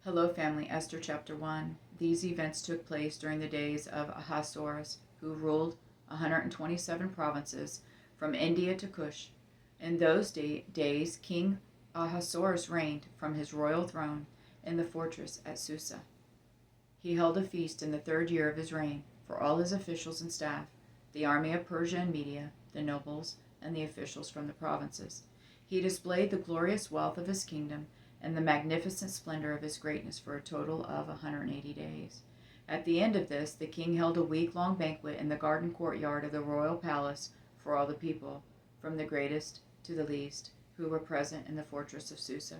Hello, family. Esther chapter 1. These events took place during the days of Ahasuerus, who ruled 127 provinces from India to Cush. In those days, King Ahasuerus reigned from his royal throne in the fortress at Susa. He held a feast in the 3rd year of his reign for all his officials and staff, the army of Persia and Media, the nobles, and the officials from the provinces. He displayed the glorious wealth of his kingdom and the magnificent splendor of his greatness for a total of 180 days. At the end of this, the king held a week-long banquet in the garden courtyard of the royal palace for all the people, from the greatest to the least, who were present in the fortress of Susa.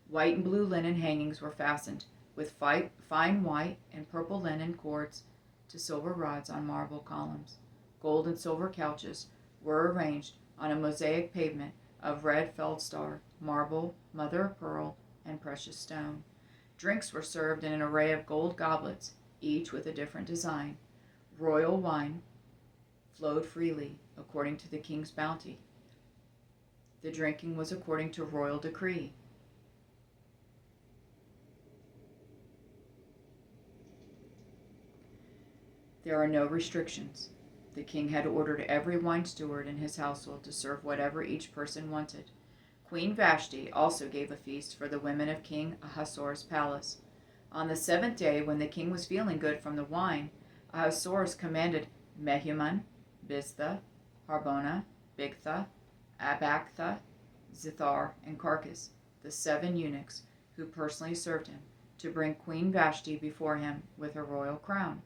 White and blue linen hangings were fastened with fine white and purple linen cords to silver rods on marble columns. Gold and silver couches were arranged on a mosaic pavement of red feldspar, marble, mother of pearl, and precious stone. Drinks were served in an array of gold goblets, each with a different design. Royal wine flowed freely, according to the king's bounty. The drinking was according to royal decree. There are no restrictions. The king had ordered every wine steward in his household to serve whatever each person wanted. Queen Vashti also gave a feast for the women of King Ahasuerus' palace. On the 7th day, when the king was feeling good from the wine, Ahasuerus commanded Mehuman, Biztha, Harbona, Bigtha, Abagtha, Zithar, and Carcass, the 7 eunuchs who personally served him, to bring Queen Vashti before him with her royal crown.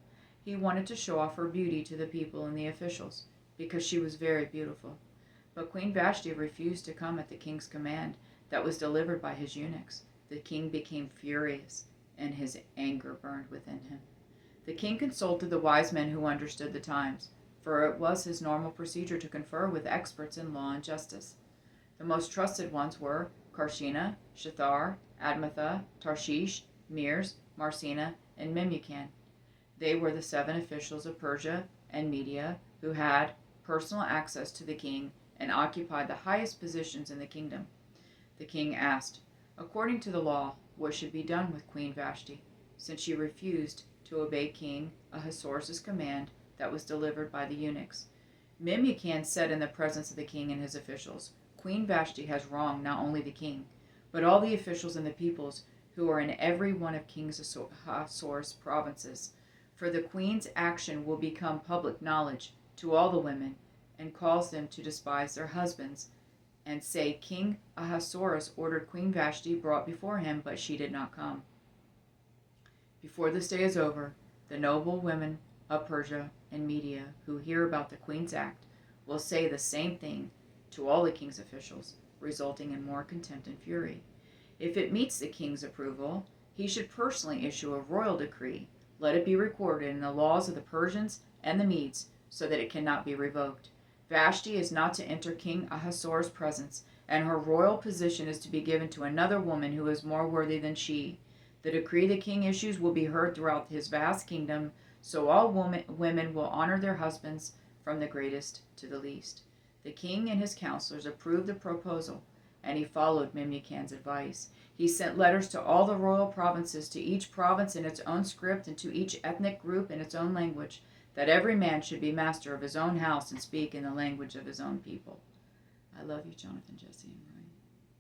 He wanted to show off her beauty to the people and the officials, because she was very beautiful. But Queen Vashti refused to come at the king's command that was delivered by his eunuchs. The king became furious, and his anger burned within him. The king consulted the wise men who understood the times, for it was his normal procedure to confer with experts in law and justice. The most trusted ones were Karshina, Shethar, Admatha, Tarshish, Meres, Marcina, and Memucan. They were the 7 officials of Persia and Media who had personal access to the king and occupied the highest positions in the kingdom. The king asked, according to the law, what should be done with Queen Vashti, since she refused to obey King Ahasuerus' command that was delivered by the eunuchs. Memucan said in the presence of the king and his officials, Queen Vashti has wronged not only the king, but all the officials and the peoples who are in every one of King Ahasuerus' provinces. For the queen's action will become public knowledge to all the women, and cause them to despise their husbands, and say, King Ahasuerus ordered Queen Vashti brought before him, but she did not come. Before this day is over, the noble women of Persia and Media who hear about the queen's act will say the same thing to all the king's officials, resulting in more contempt and fury. If it meets the king's approval, he should personally issue a royal decree. Let it be recorded in the laws of the Persians and the Medes, so that it cannot be revoked. Vashti is not to enter King Ahasuerus' presence, and her royal position is to be given to another woman who is more worthy than she. The decree the king issues will be heard throughout his vast kingdom, so all women will honor their husbands from the greatest to the least. The king and his counselors approved the proposal, and he followed Memucan's advice. He sent letters to all the royal provinces, to each province in its own script, and to each ethnic group in its own language, that every man should be master of his own house and speak in the language of his own people. I love you, Jonathan, Jesse, and Rose.